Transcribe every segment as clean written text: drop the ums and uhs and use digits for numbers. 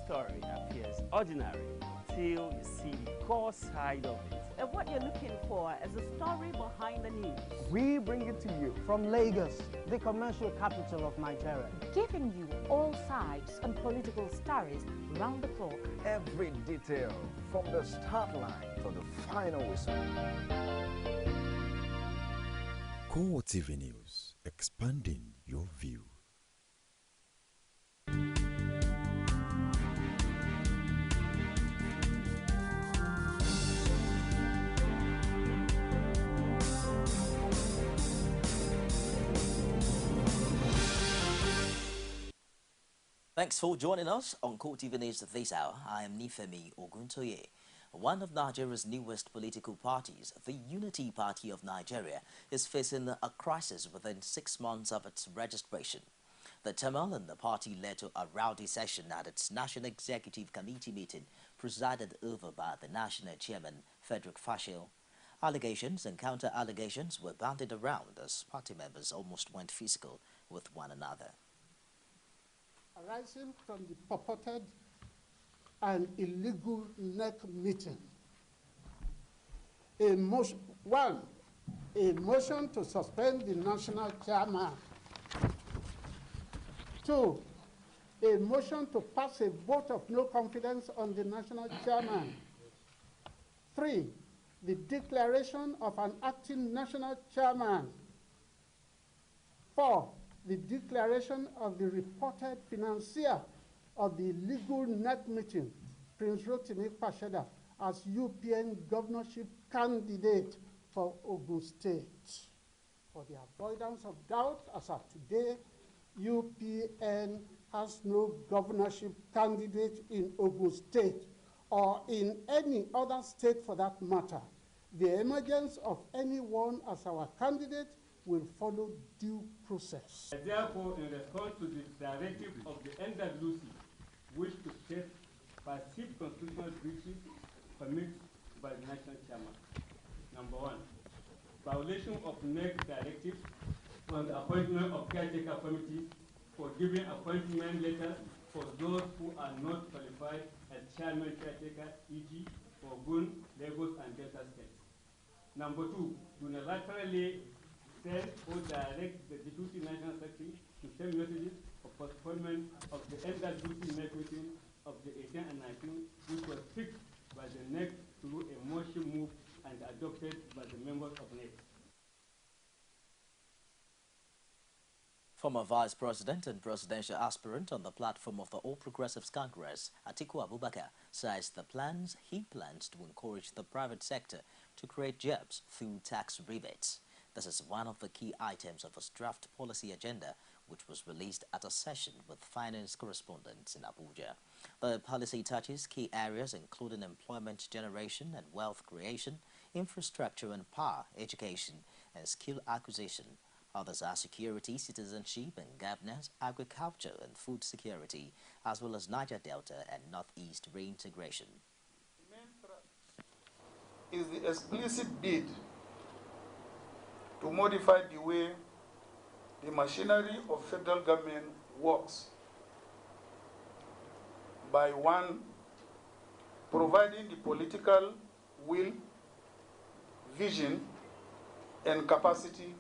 story appears ordinary till you see the core side of it. And what you're looking for is the story behind the news. We bring it to you from Lagos, the commercial capital of Nigeria. Giving you all sides and political stories round the clock. Every detail from the start line to the final whistle. CoreTV News, expanding your view. Thanks for joining us on CoreTV News this hour. I am Nifemi Oguntoye. One of Nigeria's newest political parties, the Unity Party of Nigeria, is facing a crisis within 6 months of its registration. The turmoil in the party led to a rowdy session at its National Executive Committee meeting, presided over by the National Chairman, Frederick Fashil. Allegations and counter-allegations were bandied around as party members almost went physical with one another. Arising from the purported and illegal NEC meeting, a motion to suspend the national chairman. 2, a motion to pass a vote of no confidence on the national chairman. 3, the declaration of an acting national chairman. 4, the declaration of the reported financier of the illegal NEC meeting, Prince Rotimi Pasheda, as UPN governorship candidate for Ogun State. For the avoidance of doubt, as of today, UPN has no governorship candidate in Ogun State or in any other state for that matter. The emergence of anyone as our candidate will follow due process. Therefore, in response to the directive of the NWC, which to state perceived constitutional breaches permitted by the national chairman. Number 1, violation of NEC directive on the appointment of caretaker committees for giving appointment letters for those who are not qualified as chairman caretaker, e.g. for Ogun, Lagos, and Delta states. Number 2, unilaterally send or direct the Deputy National Secretary to send messages of postponement of the NWC NEC meeting of the 18th and 19th, which was fixed by the NEC through a motion move and adopted by the members of NEC. Former Vice President and presidential aspirant on the platform of the All Progressives Congress, Atiku Abubakar, says he plans to encourage the private sector to create jobs through tax rebates. This is one of the key items of his draft policy agenda, which was released at a session with finance correspondents in Abuja. The policy touches key areas including employment generation and wealth creation, infrastructure and power, education, and skill acquisition. Others are security, citizenship and governance, agriculture and food security, as well as Niger Delta and Northeast reintegration. The main thrust is the explicit bid to modify the way the machinery of federal government works by 1, providing the political will, vision, and capacity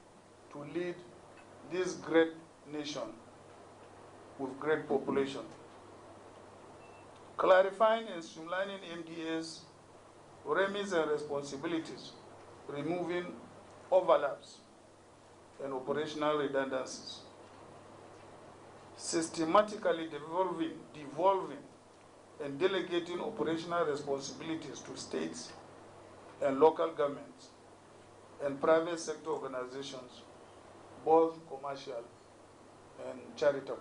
to lead this great nation with great population. Clarifying and streamlining MDA's remits and responsibilities, removing overlaps and operational redundancies. Systematically devolving and delegating operational responsibilities to states and local governments and private sector organizations, both commercial and charitable.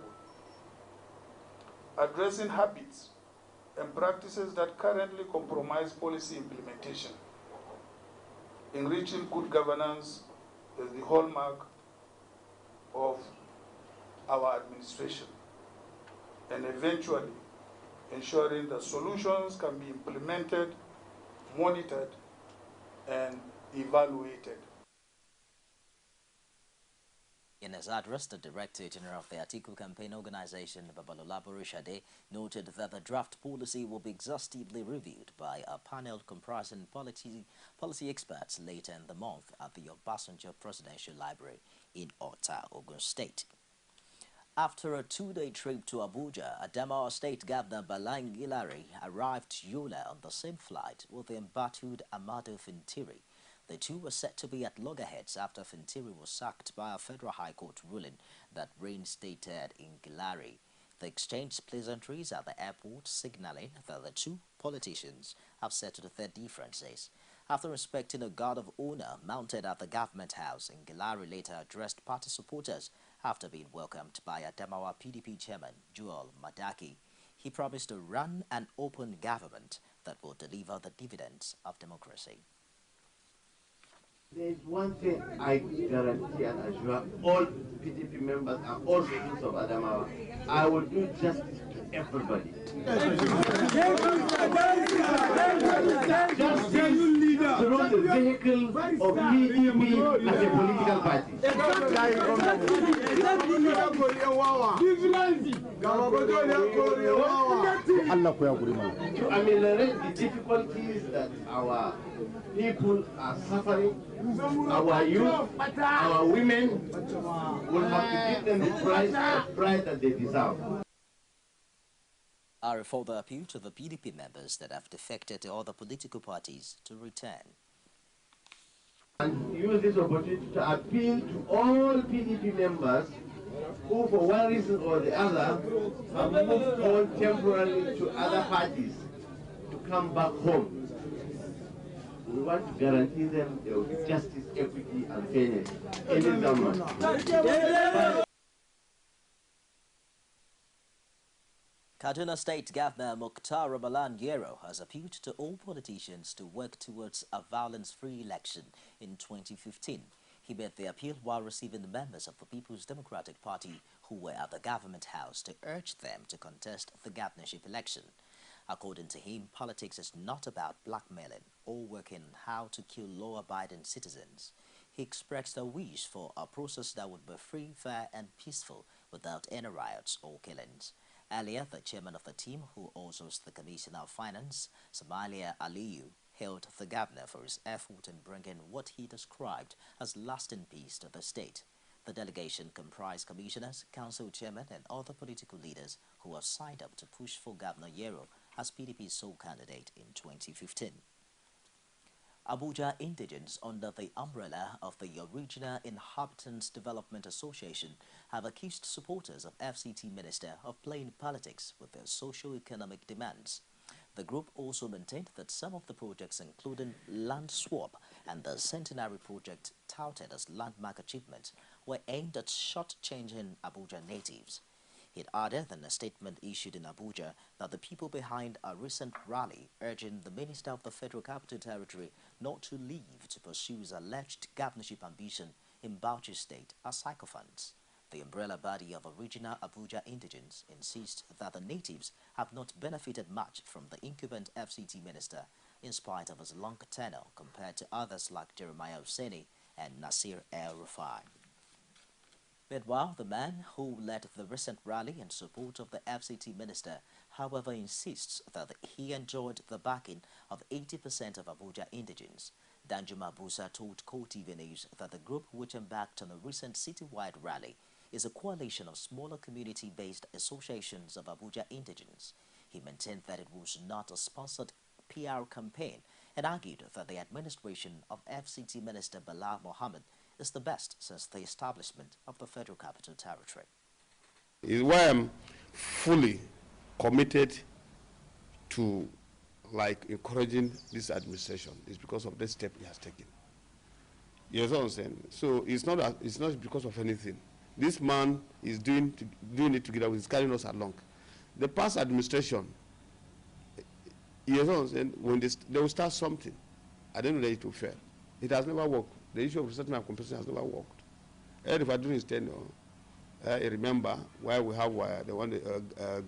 Addressing habits and practices that currently compromise policy implementation. Enriching good governance is the hallmark of our administration, and eventually ensuring that solutions can be implemented, monitored, and evaluated. In his address, the Director General of the Atiku Campaign Organization, Babalola Borishade, noted that the draft policy will be exhaustively reviewed by a panel comprising policy experts later in the month at the Obasanjo Presidential Library in Ota, Ogun State. After a two-day trip to Abuja, Adamawa State Governor Balangilari arrived to Yola on the same flight with the embattled Amadu Fintiri. The two were set to be at loggerheads after Fintiri was sacked by a federal high court ruling that reinstated Ngilari. They exchanged pleasantries at the airport, signaling that the two politicians have settled their differences. After inspecting a guard of honor mounted at the government house, Ngilari later addressed party supporters after being welcomed by Adamawa PDP chairman Joel Madaki. He promised to run an open government that will deliver the dividends of democracy. There is one thing I guarantee and assure all PDP members and all citizens of Adamawa. I will do justice to everybody. Justice through the vehicle of PDP as a political party. To ameliorate the difficulties that our people are suffering, our youth, our women will have to give them the price that they deserve. I further appeal to the PDP members that have defected to other political parties to return. And use this opportunity to appeal to all PDP members who, for one reason or the other, have moved on temporarily to other parties to come back home. We want to guarantee them there will be justice, equity, and fairness in this government. Kaduna State Governor Mukhtar Ramalan Yero has appealed to all politicians to work towards a violence-free election in 2015. He made the appeal while receiving the members of the People's Democratic Party who were at the government house to urge them to contest the governorship election. According to him, politics is not about blackmailing or working on how to kill law-abiding citizens. He expressed a wish for a process that would be free, fair, and peaceful without any riots or killings. Earlier, the chairman of the team, who also is the Commissioner of Finance, Somalia Aliyu, hailed the governor for his effort in bringing what he described as lasting peace to the state. The delegation comprised commissioners, council chairmen, and other political leaders who have signed up to push for Governor Yero as PDP's sole candidate in 2015. Abuja indigents under the umbrella of the Regional Inhabitants Development Association have accused supporters of FCT minister of playing politics with their socio-economic demands. The group also maintained that some of the projects, including land swap and the Centenary project touted as landmark achievements, were aimed at short-changing Abuja natives. It added in a statement issued in Abuja that the people behind a recent rally urging the Minister of the Federal Capital Territory not to leave to pursue his alleged governorship ambition in Bauchi State are sycophants. The umbrella body of original Abuja indigents insists that the natives have not benefited much from the incumbent FCT minister in spite of his long tenure compared to others like Jeremiah Hussaini and Nasir El-Rufai. Meanwhile, the man who led the recent rally in support of the FCT minister, however, insists that he enjoyed the backing of 80% of Abuja indigents. Danjuma Busa told CoreTV News that the group which embarked on a recent citywide rally is a coalition of smaller community-based associations of Abuja indigents. He maintained that it was not a sponsored PR campaign and argued that the administration of FCT Minister Bala Mohammed is the best since the establishment of the Federal Capital Territory. Is why I'm fully committed to encouraging this administration is because of the step he has taken. You know what I'm saying? So it's not because of anything. This man is doing it together with carrying us along. The past administration, you know what I'm saying, when they will start something, I don't know that it will fail. It has never worked. The issue of resettlement and compensation has never worked. If I do his tenure, I remember why we have the one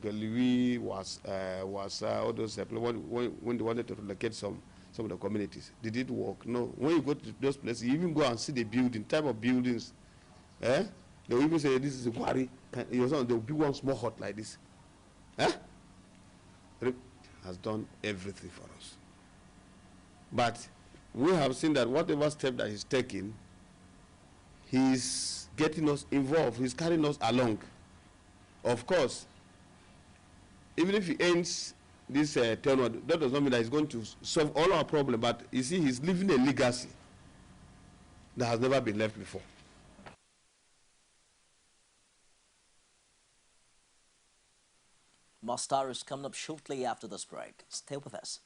Galui was all those when they wanted to relocate some of the communities. Did it work? No. When you go to those places, you even go and see the building, type of buildings. They will even say this is a quarry. There will be one small hut like this. Huh? Rip has done everything for us. But we have seen that whatever step that he's taking, he's getting us involved. He's carrying us along. Of course, even if he ends this tenure, that does not mean that he's going to solve all our problems. But you see, he's leaving a legacy that has never been left before. More stories coming up shortly after this break. Stay with us.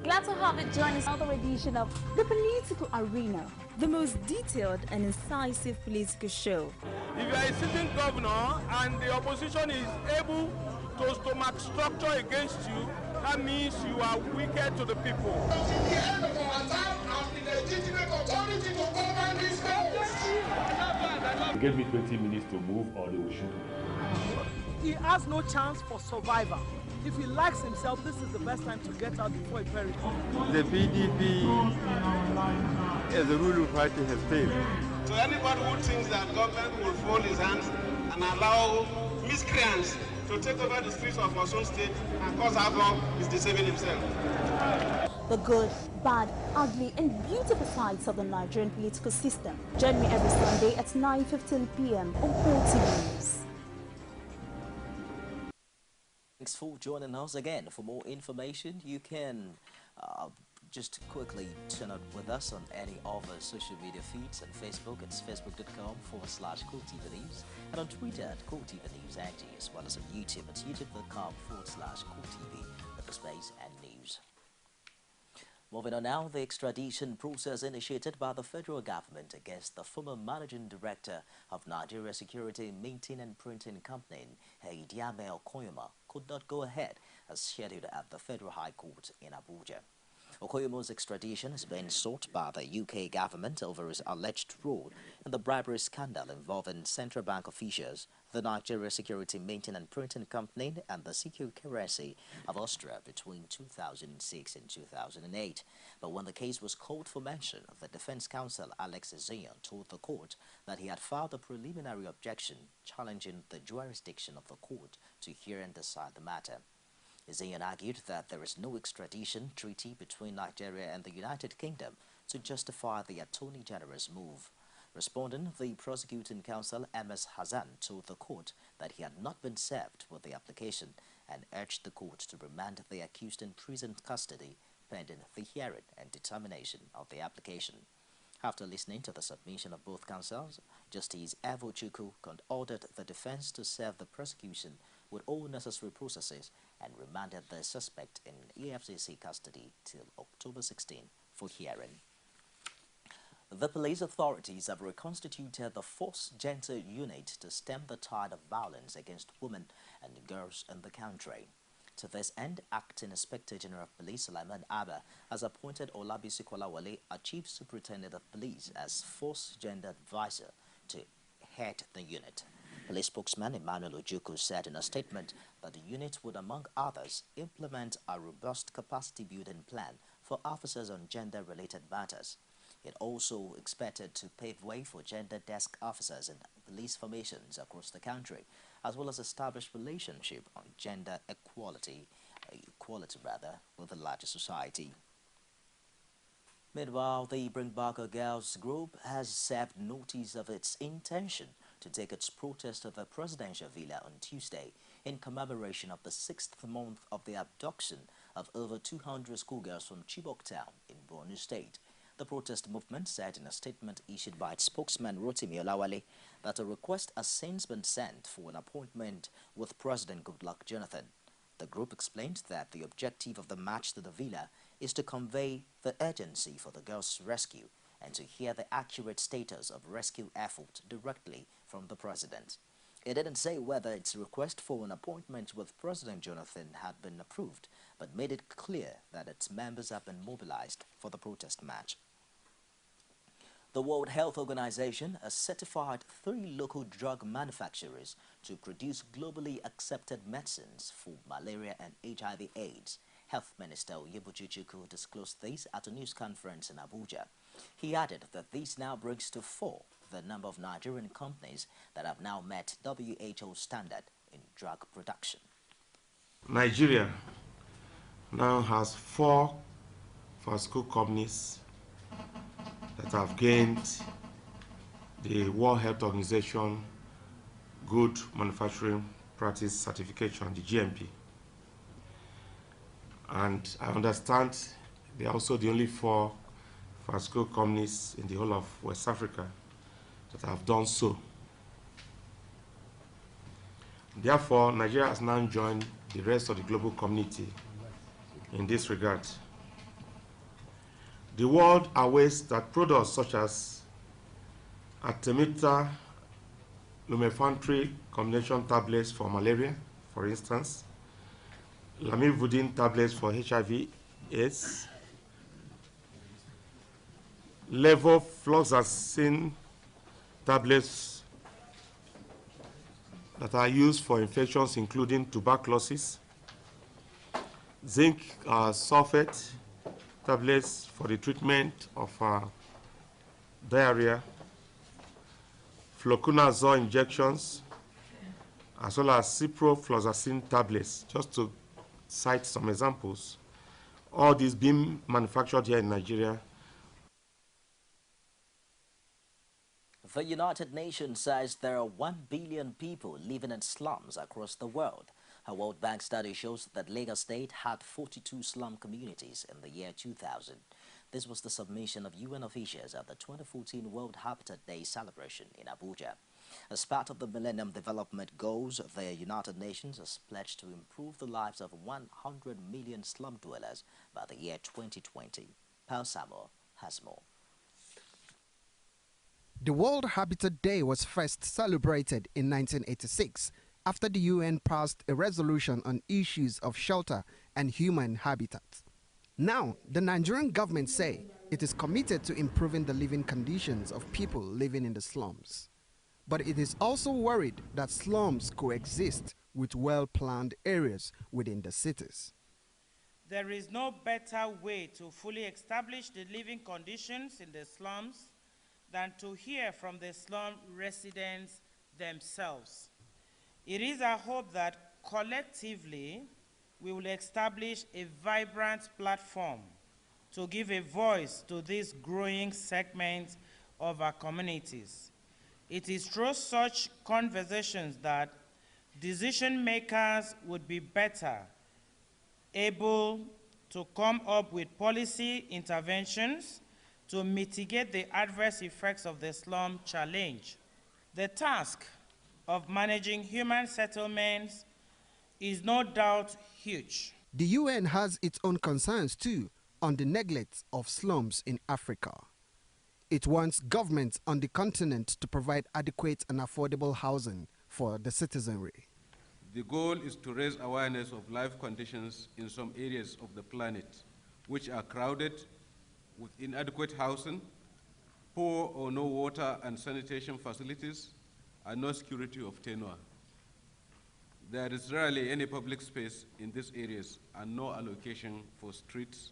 Glad to have you join us on another edition of The Political Arena, the most detailed and incisive political show. If you are a sitting governor and the opposition is able to stomach structure against you, that means you are wicked to the people. Until the end of our time, I'm the legitimate authority to govern this country. Give me 20 minutes to move or they will shoot me. He has no chance for survival. If he likes himself, this is the best time to get out before he perishes. The PDP as a ruling party has failed. So anybody who thinks that government will fold his hands and allow miscreants to take over the streets of our own state and cause havoc is deceiving himself. The good, bad, ugly and beautiful sides of the Nigerian political system. Join me every Sunday at 9:15 p.m. on CoreTV News. Thanks for joining us again. For more information, you can just quickly turn out with us on any of our social media feeds. On Facebook, it's facebook.com/CoreTV News, and on Twitter at CoreTV News AG, as well as on YouTube at youtube.com/CoreTV, space and news. Moving on now, the extradition process initiated by the federal government against the former managing director of Nigeria Security Minting and Printing Company, Heidiame Okoyoma, could not go ahead as scheduled at the Federal High Court in Abuja. Okoyomo's extradition has been sought by the UK government over his alleged role in the bribery scandal involving central bank officials, the Nigeria Security Minting and Printing Company, and the secure currency of Austria between 2006 and 2008. But when the case was called for mention, the defense counsel Alex Zion told the court that he had filed a preliminary objection challenging the jurisdiction of the court to hear and decide the matter. Zion argued that there is no extradition treaty between Nigeria and the United Kingdom to justify the Attorney General's move. Responding, the prosecuting counsel MS Hassan told the court that he had not been served with the application and urged the court to remand the accused in prison custody pending the hearing and determination of the application. After listening to the submission of both counsels, Justice Evo Chukwu ordered the defense to serve the prosecution with all necessary processes and remanded the suspect in EFCC custody till October 16 for hearing. The police authorities have reconstituted the Force Gender Unit to stem the tide of violence against women and girls in the country. To this end, Acting Inspector General of Police Sulaiman Abba has appointed Olabisi Kolawole, a Chief Superintendent of Police, as Force Gender Advisor to head the unit. Police spokesman Emmanuel Ojukwu said in a statement that the unit would, among others, implement a robust capacity-building plan for officers on gender-related matters. It also expected to pave way for gender desk officers in police formations across the country, as well as establish relationship on gender equality with the larger society. Meanwhile, the Bring Back Our Girls group has served notice of its intention to take its protest to the presidential villa on Tuesday in commemoration of the 6th month of the abduction of over 200 schoolgirls from Chibok town in Borno State. The protest movement said in a statement issued by its spokesman Rotimi Olawale that a request has since been sent for an appointment with President Goodluck Jonathan. The group explained that the objective of the march to the villa is to convey the urgency for the girls' rescue and to hear the accurate status of rescue effort directly from the president. It didn't say whether its request for an appointment with President Jonathan had been approved, but made it clear that its members have been mobilized for the protest march. The World Health Organization has certified 3 local drug manufacturers to produce globally accepted medicines for malaria and HIV/AIDS. Health Minister Oyeboji Chukwu disclosed this at a news conference in Abuja. He added that this now brings to 4 the number of Nigerian companies that have now met WHO standard in drug production. Nigeria now has 4 pharmaceutical companies that have gained the World Health Organization Good Manufacturing Practice Certification, the GMP. And I understand they are also the only 4 pharmaceutical companies in the whole of West Africa that have done so. Therefore, Nigeria has now joined the rest of the global community in this regard. The world awaits that products such as Artemether lumefantrine combination tablets for malaria, for instance, lamivudine tablets for HIV/AIDS, levofloxacin tablets that are used for infections including tuberculosis, zinc sulfate tablets for the treatment of diarrhea, fluconazole injections, as well as ciprofloxacin tablets, just to cite some examples. All these being manufactured here in Nigeria. The United Nations says there are 1 billion people living in slums across the world. A World Bank study shows that Lagos State had 42 slum communities in the year 2000. This was the submission of UN officials at the 2014 World Habitat Day celebration in Abuja. As part of the Millennium Development Goals, the United Nations has pledged to improve the lives of 100 million slum dwellers by the year 2020. Paul Samuel has more. The World Habitat Day was first celebrated in 1986 after the UN passed a resolution on issues of shelter and human habitat. Now, the Nigerian government say it is committed to improving the living conditions of people living in the slums. But it is also worried that slums coexist with well-planned areas within the cities. There is no better way to fully establish the living conditions in the slums than to hear from the slum residents themselves. It is our hope that collectively we will establish a vibrant platform to give a voice to this growing segment of our communities. It is through such conversations that decision makers would be better able to come up with policy interventions to mitigate the adverse effects of the slum challenge. The task of managing human settlements is no doubt huge. The UN has its own concerns too on the neglect of slums in Africa. It wants governments on the continent to provide adequate and affordable housing for the citizenry. The goal is to raise awareness of life conditions in some areas of the planet, which are crowded with inadequate housing, poor or no water and sanitation facilities, and no security of tenure. There is rarely any public space in these areas and no allocation for streets,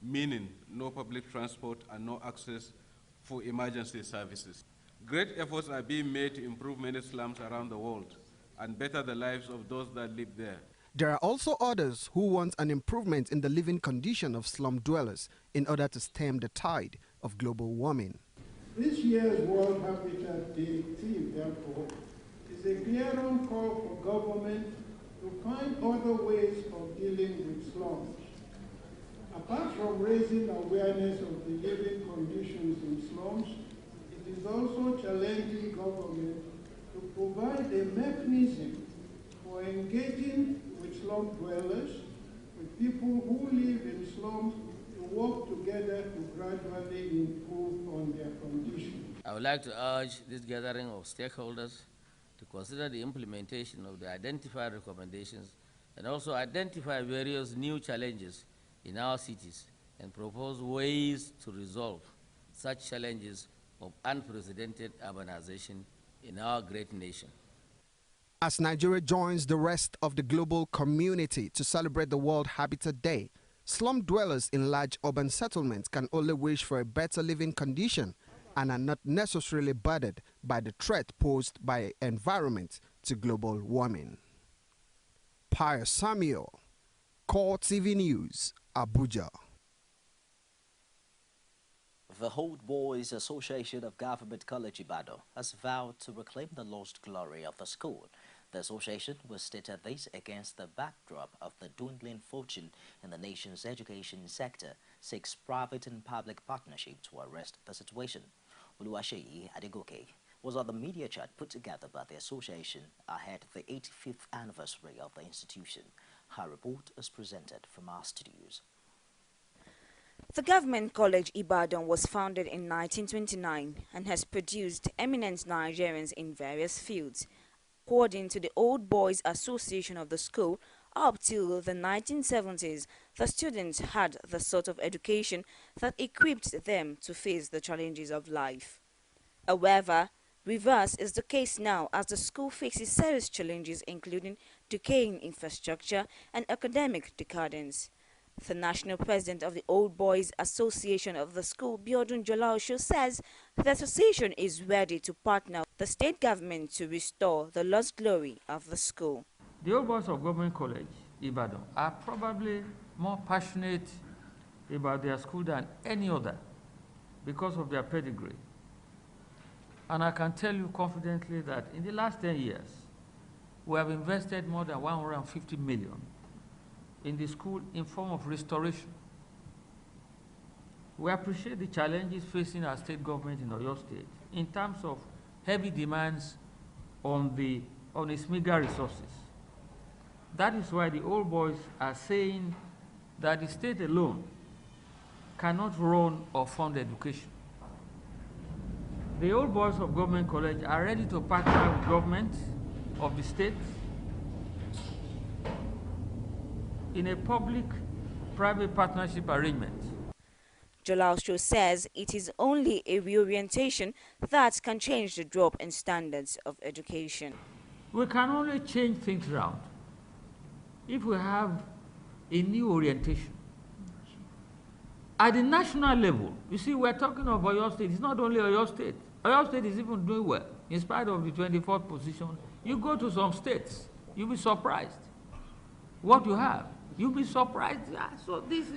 meaning no public transport and no access for emergency services. Great efforts are being made to improve many slums around the world and better the lives of those that live there. There are also others who want an improvement in the living condition of slum dwellers in order to stem the tide of global warming. This year's World Habitat Day theme, therefore, is a clear-on call for government to find other ways of dealing with slums. Apart from raising awareness of the living conditions in slums, it is also challenging government to provide a mechanism for engaging with slum dwellers, with people who live in slums, to work together to gradually improve on their conditions. I would like to urge this gathering of stakeholders to consider the implementation of the identified recommendations and also identify various new challenges in our cities and propose ways to resolve such challenges of unprecedented urbanization in our great nation. As Nigeria joins the rest of the global community to celebrate the World Habitat Day, slum dwellers in large urban settlements can only wish for a better living condition and are not necessarily burdened by the threat posed by environment to global warming. Pius Samuel, CoreTV News, Abuja. The Old Boys Association of Government College Ibadan has vowed to reclaim the lost glory of the school. The association was stated this against the backdrop of the dwindling fortune in the nation's education sector, seeks private and public partnership to arrest the situation. Oluwaseyi Adegoke was on the media chat put together by the association ahead of the 85th anniversary of the institution. Her report is presented from our studios. The Government College Ibadan was founded in 1929 and has produced eminent Nigerians in various fields. According to the Old Boys Association of the school, up till the 1970s, the students had the sort of education that equipped them to face the challenges of life. However, reverse is the case now as the school faces serious challenges including decaying infrastructure and academic decadence. The national president of the Old Boys Association of the school, Biodun Jolaosho, says the association is ready to partner with the state government to restore the lost glory of the school. The Old Boys of Government College, Ibadan, are probably more passionate about their school than any other because of their pedigree. And I can tell you confidently that in the last 10 years, we have invested more than 150 million in the school in form of restoration. We appreciate the challenges facing our state government in Oyo State in terms of heavy demands on its meager resources. That is why the Old Boys are saying that the state alone cannot run or fund education. The Old Boys of Government College are ready to partner with government of the state in a public-private partnership arrangement. Jolaosho says it is only a reorientation that can change the drop in standards of education. We can only change things around if we have a new orientation. At the national level, you see, we're talking of Oyo State. It's not only Oyo State. Oyo State is even doing well. In spite of the 24th position, you go to some states, you'll be surprised what you have. You'll be surprised. Yeah, so this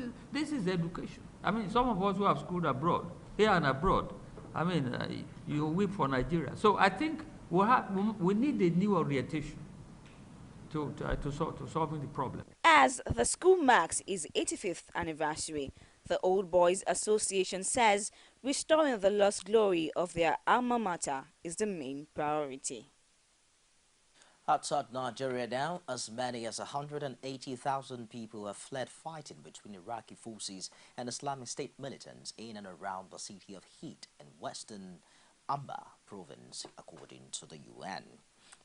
is education. I mean, some of us who have schooled abroad, here and abroad, I mean, you weep for Nigeria. So I think we need a new orientation to solving the problem. As the school marks its 85th anniversary, the Old Boys Association says restoring the lost glory of their alma mater is the main priority. Outside Nigeria now, as many as 180,000 people have fled fighting between Iraqi forces and Islamic State militants in and around the city of Heat in western Amba province, according to the UN.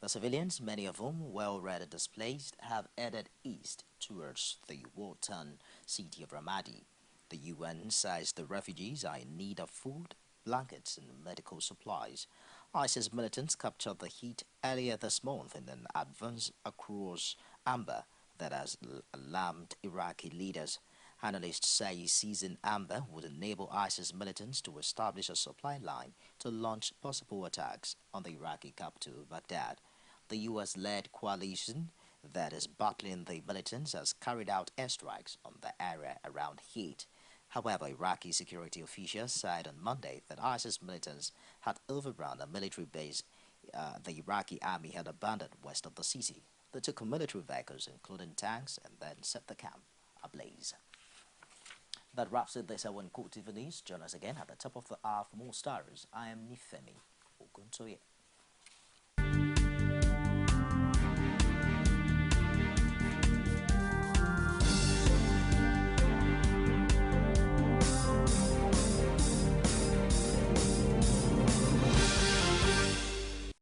The civilians, many of whom were already displaced, have headed east towards the war-torn city of Ramadi. The UN says the refugees are in need of food, blankets and medical supplies. ISIS militants captured the Heat earlier this month in an advance across Amba that has alarmed Iraqi leaders. Analysts say seizing Amba would enable ISIS militants to establish a supply line to launch possible attacks on the Iraqi capital, Baghdad. The US-led coalition that is battling the militants has carried out airstrikes on the area around Heat. However, Iraqi security officials said on Monday that ISIS militants had overrun a military base the Iraqi army had abandoned west of the city. They took military vehicles, including tanks, and then set the camp ablaze. That wraps it this hour in CoreTV News. Join us again at the top of the hour for more stories. I am Nifemi Oguntoye.